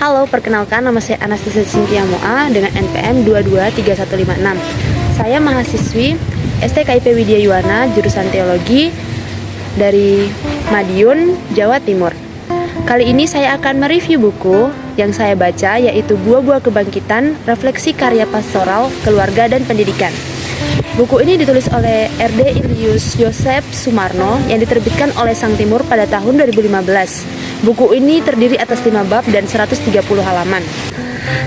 Halo, perkenalkan nama saya Anastasia Cynthia Moa dengan NPM 223156. Saya mahasiswi STKIP Widya Yuwana jurusan Teologi dari Madiun, Jawa Timur. Kali ini saya akan mereview buku yang saya baca, yaitu Buah-Buah Kebangkitan, Refleksi Karya Pastoral, Keluarga dan Pendidikan. Buku ini ditulis oleh R.D. Ilyus Yosef Sumarno yang diterbitkan oleh Sang Timur pada tahun 2015. Buku ini terdiri atas 5 bab dan 130 halaman.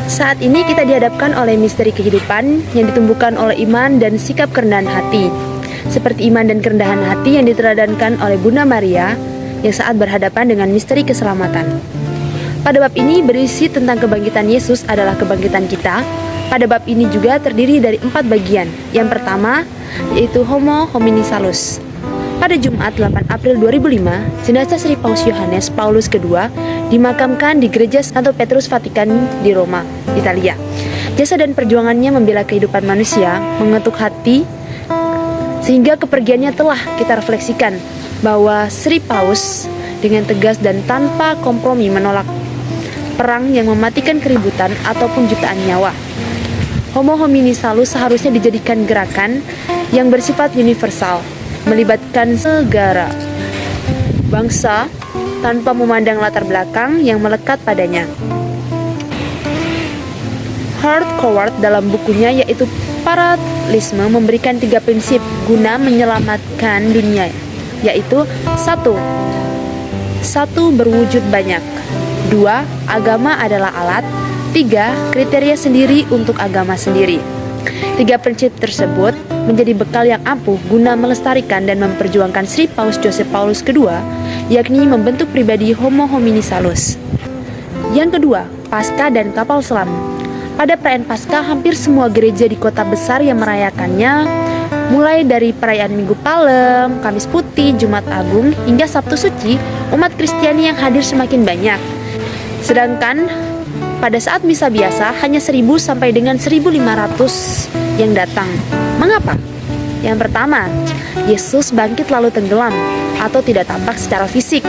Saat ini kita dihadapkan oleh misteri kehidupan yang ditumbuhkan oleh iman dan sikap kerendahan hati. Seperti iman dan kerendahan hati yang diteladankan oleh Bunda Maria yang saat berhadapan dengan misteri keselamatan. Pada bab ini berisi tentang kebangkitan Yesus adalah kebangkitan kita. Pada bab ini juga terdiri dari 4 bagian. Yang pertama yaitu Homo Homini Salus. Pada Jumat 8 April 2005, jenazah Sri Paus Yohanes Paulus II dimakamkan di Gereja Santo Petrus Vatikan di Roma, Italia. Jasa dan perjuangannya membela kehidupan manusia mengetuk hati, sehingga kepergiannya telah kita refleksikan bahwa Sri Paus dengan tegas dan tanpa kompromi menolak perang yang mematikan keributan ataupun jutaan nyawa. Homo Homini Salus seharusnya dijadikan gerakan yang bersifat universal, melibatkan segala bangsa tanpa memandang latar belakang yang melekat padanya. Hart Coward dalam bukunya yaitu Parallelisme memberikan 3 prinsip guna menyelamatkan dunia, yaitu 1. Berwujud banyak. 2. Agama adalah alat. 3. Kriteria sendiri untuk agama sendiri. 3 prinsip tersebut menjadi bekal yang ampuh guna melestarikan dan memperjuangkan Sri Paus Joseph Paulus II, yakni membentuk pribadi Homo Homini Salus. Yang kedua, Paskah dan kapal selam. Pada perayaan Paskah, hampir semua gereja di kota besar yang merayakannya, mulai dari perayaan Minggu Palem, Kamis Putih, Jumat Agung, hingga Sabtu Suci, umat Kristiani yang hadir semakin banyak. Sedangkan pada saat misa biasa hanya 1000 sampai dengan 1500 yang datang. Mengapa? Yang pertama, Yesus bangkit lalu tenggelam atau tidak tampak secara fisik.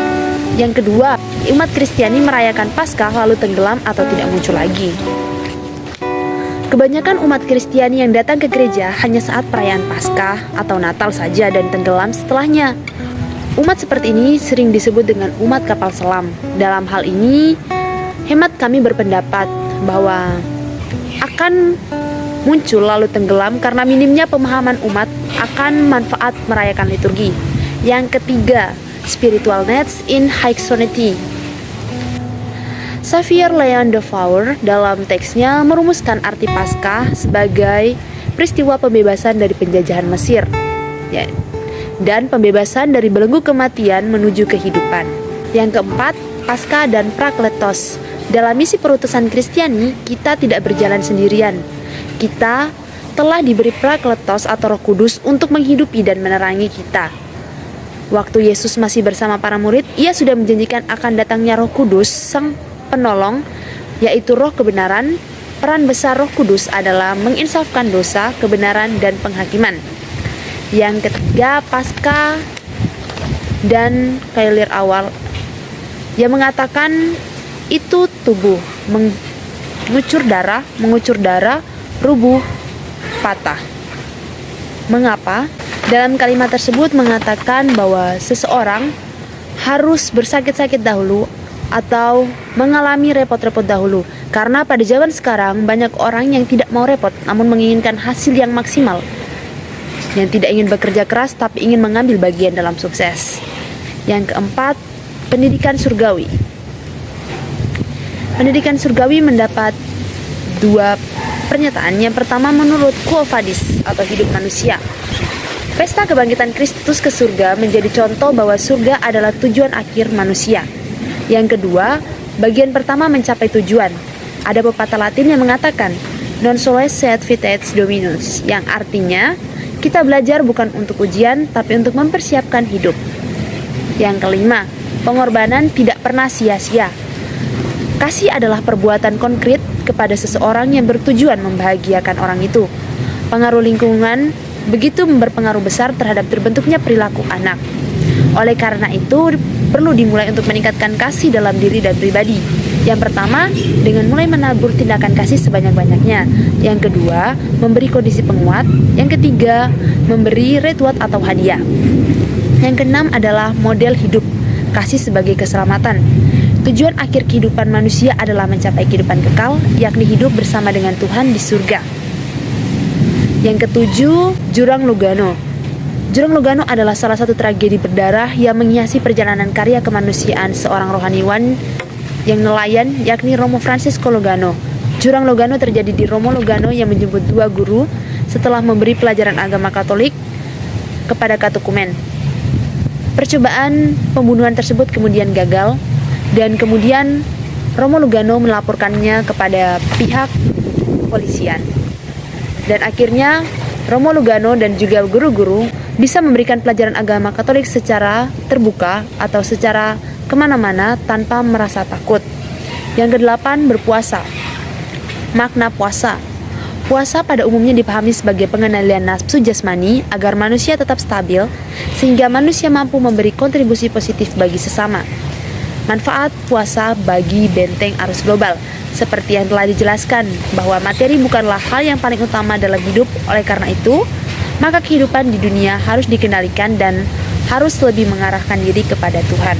Yang kedua, umat Kristiani merayakan Paskah lalu tenggelam atau tidak muncul lagi. Kebanyakan umat Kristiani yang datang ke gereja hanya saat perayaan Paskah atau Natal saja dan tenggelam setelahnya. Umat seperti ini sering disebut dengan umat kapal selam. Dalam hal ini, hemat kami berpendapat bahwa akan muncul lalu tenggelam karena minimnya pemahaman umat akan manfaat merayakan liturgi. Yang ketiga, spiritual needs in high society. Xavier Leon Defour dalam teksnya merumuskan arti Paskah sebagai peristiwa pembebasan dari penjajahan Mesir, dan pembebasan dari belenggu kematian menuju kehidupan. Yang keempat, Paskah dan Prakletos. Dalam misi perutusan Kristiani, kita tidak berjalan sendirian. Kita telah diberi Prakletos atau Roh Kudus untuk menghidupi dan menerangi kita. Waktu Yesus masih bersama para murid, ia sudah menjanjikan akan datangnya Roh Kudus, Sang Penolong, yaitu Roh Kebenaran. Peran besar Roh Kudus adalah menginsafkan dosa, kebenaran, dan penghakiman. Yang ketiga, Paskah dan Kailir awal yang mengatakan itu tubuh mengucur darah, rubuh, patah. Mengapa? Dalam kalimat tersebut mengatakan bahwa seseorang harus bersakit-sakit dahulu atau mengalami repot-repot dahulu. Karena pada zaman sekarang banyak orang yang tidak mau repot namun menginginkan hasil yang maksimal, yang tidak ingin bekerja keras tapi ingin mengambil bagian dalam sukses. Yang keempat, pendidikan surgawi. Pendidikan surgawi mendapat 2 pernyataan. Yang pertama menurut Quo Vadis atau hidup manusia. Pesta kebangkitan Kristus ke surga menjadi contoh bahwa surga adalah tujuan akhir manusia. Yang kedua, bagian pertama mencapai tujuan. Ada pepatah Latin yang mengatakan non solescet vitae dominus, yang artinya kita belajar bukan untuk ujian tapi untuk mempersiapkan hidup. Yang kelima, pengorbanan tidak pernah sia-sia. Kasih adalah perbuatan konkret kepada seseorang yang bertujuan membahagiakan orang itu. Pengaruh lingkungan begitu berpengaruh besar terhadap terbentuknya perilaku anak. Oleh karena itu, perlu dimulai untuk meningkatkan kasih dalam diri dan pribadi. Yang pertama, dengan mulai menabur tindakan kasih sebanyak-banyaknya. Yang kedua, memberi kondisi penguat. Yang ketiga, memberi reward atau hadiah. Yang keenam adalah model hidup, kasih sebagai keselamatan. Tujuan akhir kehidupan manusia adalah mencapai kehidupan kekal, yakni hidup bersama dengan Tuhan di surga. Yang ketujuh, Jurang Lugano. Jurang Lugano adalah salah satu tragedi berdarah yang menghiasi perjalanan karya kemanusiaan seorang rohaniwan yang nelayan, yakni Romo Francisco Lugano. Jurang Lugano terjadi di Romo Lugano yang menjemput dua guru setelah memberi pelajaran agama Katolik kepada katekumen. Percobaan pembunuhan tersebut kemudian gagal, dan kemudian Romo Lugano melaporkannya kepada pihak kepolisian. Dan akhirnya Romo Lugano dan juga guru-guru bisa memberikan pelajaran agama Katolik secara terbuka atau secara kemana-mana tanpa merasa takut. Yang kedelapan, berpuasa. Makna puasa. Puasa pada umumnya dipahami sebagai pengendalian nafsu jasmani agar manusia tetap stabil, sehingga manusia mampu memberi kontribusi positif bagi sesama. Manfaat puasa bagi benteng arus global. Seperti yang telah dijelaskan, bahwa materi bukanlah hal yang paling utama dalam hidup. Oleh karena itu, maka kehidupan di dunia harus dikendalikan dan harus lebih mengarahkan diri kepada Tuhan.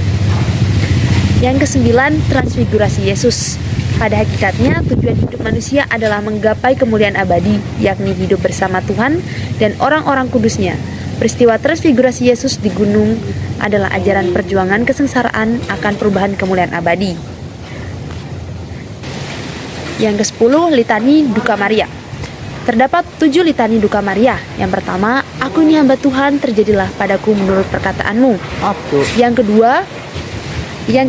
Yang kesembilan, transfigurasi Yesus. Pada hakikatnya, tujuan hidup manusia adalah menggapai kemuliaan abadi, yakni hidup bersama Tuhan dan orang-orang kudusnya. Peristiwa transfigurasi Yesus di gunung adalah ajaran perjuangan kesengsaraan akan perubahan kemuliaan abadi. Yang ke-10, litani duka Maria. Terdapat 7 litani duka Maria. Yang pertama, aku ini hamba Tuhan, terjadilah padaku menurut perkataanmu. Yang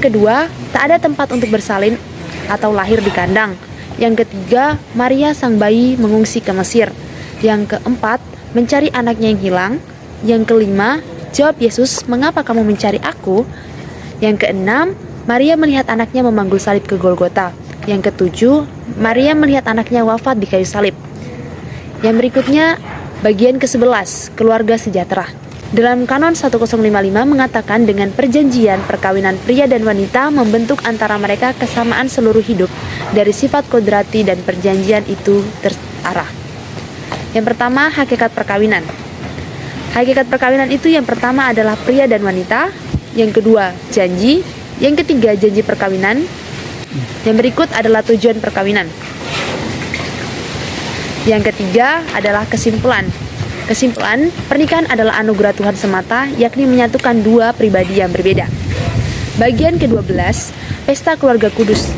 kedua, tak ada tempat untuk bersalin atau lahir di kandang. Yang ketiga, Maria sang bayi mengungsi ke Mesir. Yang keempat, mencari anaknya yang hilang. Yang kelima, jawab Yesus, mengapa kamu mencari aku? Yang keenam, Maria melihat anaknya memanggul salib ke Golgota. Yang ketujuh, Maria melihat anaknya wafat di kayu salib. Yang berikutnya, bagian ke-11, keluarga sejahtera. Dalam Kanon 1055 mengatakan dengan perjanjian perkawinan pria dan wanita membentuk antara mereka kesamaan seluruh hidup dari sifat kodrati, dan perjanjian itu terarah. Yang pertama, hakikat perkawinan. Hakikat perkawinan itu yang pertama adalah pria dan wanita. Yang kedua, janji. Yang ketiga, janji perkawinan. Yang berikut adalah tujuan perkawinan. Yang ketiga adalah kesimpulan. Kesimpulan, pernikahan adalah anugerah Tuhan semata, yakni menyatukan dua pribadi yang berbeda. Bagian ke-12, pesta keluarga kudus.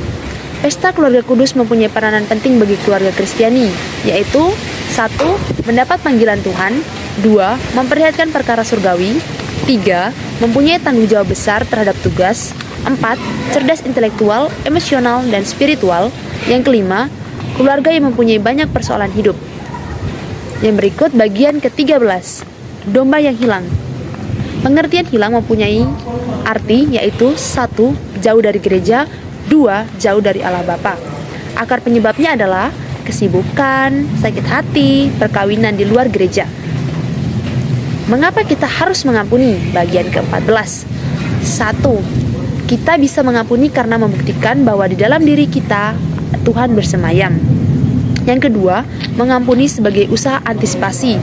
Pesta keluarga kudus mempunyai peranan penting bagi keluarga Kristiani, yaitu 1. Mendapat panggilan Tuhan. 2. Memperlihatkan perkara surgawi. 3. Mempunyai tanggung jawab besar terhadap tugas. 4. Cerdas intelektual, emosional, dan spiritual. Yang kelima, keluarga yang mempunyai banyak persoalan hidup. Yang berikut bagian ke-13, domba yang hilang. Pengertian hilang mempunyai arti, yaitu 1. Jauh dari gereja. 2. Jauh dari Allah Bapa. Akar penyebabnya adalah kesibukan, sakit hati, perkawinan di luar gereja. Mengapa kita harus mengampuni? Bagian ke-14. 1. Kita bisa mengampuni karena membuktikan bahwa di dalam diri kita Tuhan bersemayam. Yang kedua, mengampuni sebagai usaha antisipasi.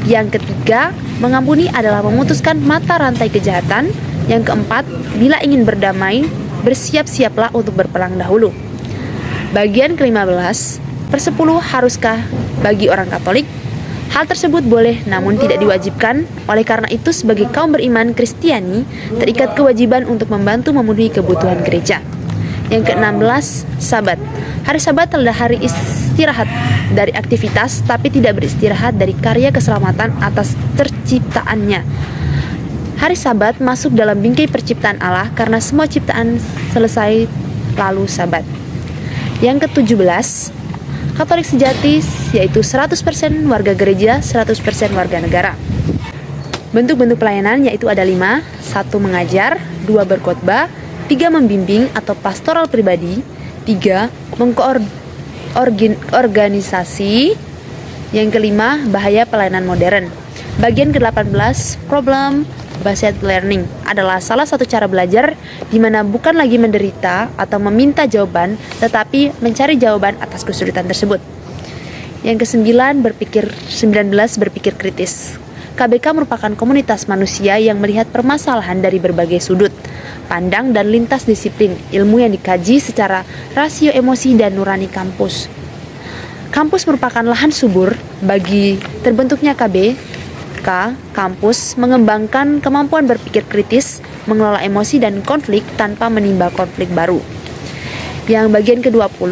Yang ketiga, mengampuni adalah memutuskan mata rantai kejahatan. Yang keempat, bila ingin berdamai, bersiap-siaplah untuk berperang dahulu. Bagian ke-15, persepuluh haruskah bagi orang Katolik? Hal tersebut boleh namun tidak diwajibkan. Oleh karena itu, sebagai kaum beriman Kristiani terikat kewajiban untuk membantu memenuhi kebutuhan gereja. Yang ke-16, Sabat. Hari Sabat adalah hari istirahat dari aktivitas, tapi tidak beristirahat dari karya keselamatan atas terciptaannya. Hari Sabat masuk dalam bingkai perciptaan Allah karena semua ciptaan selesai lalu Sabat. Yang ke-17, Katolik sejati, yaitu 100% warga gereja, 100% warga negara. Bentuk-bentuk pelayanan yaitu ada 5. 1. Mengajar. 2. Berkhotbah. 3. Membimbing atau pastoral pribadi. 3. Mengorganisasi. Yang kelima, bahaya pelayanan modern. Bagian ke-18, problem based learning adalah salah satu cara belajar di mana bukan lagi menderita atau meminta jawaban, tetapi mencari jawaban atas kesulitan tersebut. Yang ke-19, berpikir kritis. KBK merupakan komunitas manusia yang melihat permasalahan dari berbagai sudut pandang dan lintas disiplin ilmu yang dikaji secara rasio emosi dan nurani kampus. Kampus merupakan lahan subur bagi terbentuknya KBK. Kampus mengembangkan kemampuan berpikir kritis, mengelola emosi dan konflik tanpa menimba konflik baru. Yang bagian ke-20,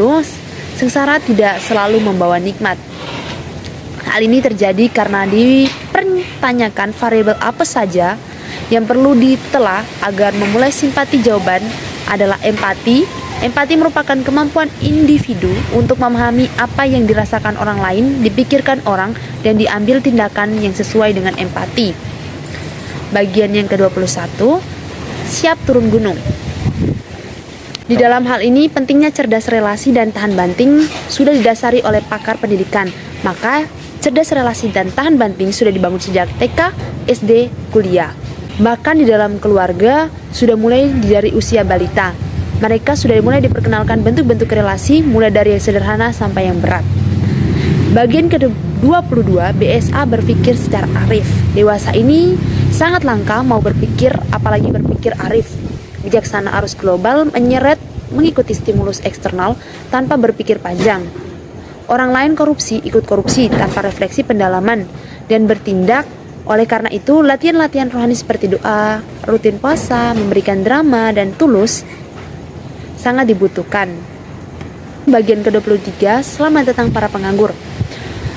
sengsara tidak selalu membawa nikmat. Hal ini terjadi karena dipertanyakan variabel apa saja yang perlu ditelah agar memulai simpati. Jawaban adalah empati. Empati merupakan kemampuan individu untuk memahami apa yang dirasakan orang lain, dipikirkan orang, dan diambil tindakan yang sesuai dengan empati. Bagian yang ke-21, siap turun gunung. Di dalam hal ini, pentingnya cerdas relasi dan tahan banting sudah didasari oleh pakar pendidikan. Maka, cerdas relasi dan tahan banting sudah dibangun sejak TK, SD, kuliah. Bahkan di dalam keluarga sudah mulai dari usia balita. Mereka sudah mulai diperkenalkan bentuk-bentuk relasi mulai dari yang sederhana sampai yang berat. Bagian ke-22, BSA berpikir secara arif. Dewasa ini sangat langka mau berpikir, apalagi berpikir arif. Bijaksana arus global menyeret mengikuti stimulus eksternal tanpa berpikir panjang. Orang lain korupsi, ikut korupsi tanpa refleksi pendalaman dan bertindak. Oleh karena itu, latihan-latihan rohani seperti doa, rutin puasa, memberikan drama, dan tulus sangat dibutuhkan. Bagian ke-23, selamat datang para penganggur.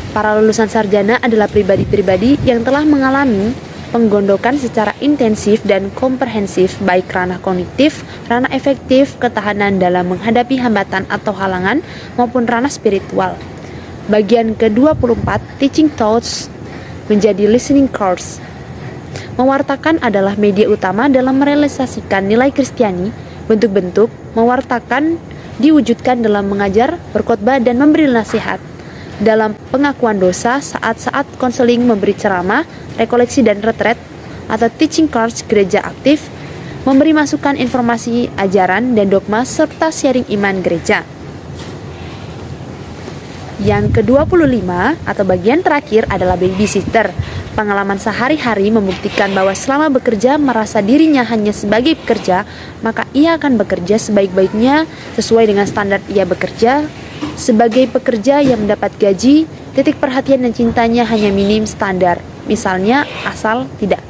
Para lulusan sarjana adalah pribadi-pribadi yang telah mengalami penggondokan secara intensif dan komprehensif, baik ranah kognitif, ranah efektif, ketahanan dalam menghadapi hambatan atau halangan, maupun ranah spiritual. Bagian ke-24, teaching thoughts menjadi listening course. Mewartakan adalah media utama dalam merealisasikan nilai Kristiani. Bentuk-bentuk mewartakan diwujudkan dalam mengajar, berkhotbah, dan memberi nasihat. Dalam pengakuan dosa, saat-saat konseling, memberi ceramah, rekoleksi dan retret, atau teaching course gereja aktif, memberi masukan informasi, ajaran, dan dogma, serta sharing iman gereja. Yang ke-25 atau bagian terakhir adalah babysitter. Pengalaman sehari-hari membuktikan bahwa selama bekerja merasa dirinya hanya sebagai pekerja, maka ia akan bekerja sebaik-baiknya sesuai dengan standar ia bekerja. Sebagai pekerja yang mendapat gaji, titik perhatian dan cintanya hanya minim standar. Misalnya, asal tidak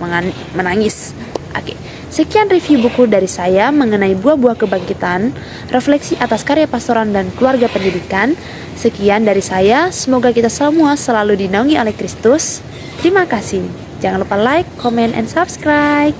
menangis. Oke, sekian review buku dari saya mengenai buah-buah kebangkitan, refleksi atas karya pastoran dan keluarga pendidikan. Sekian dari saya, semoga kita semua selalu dinaungi oleh Kristus. Terima kasih. Jangan lupa like, comment, and subscribe.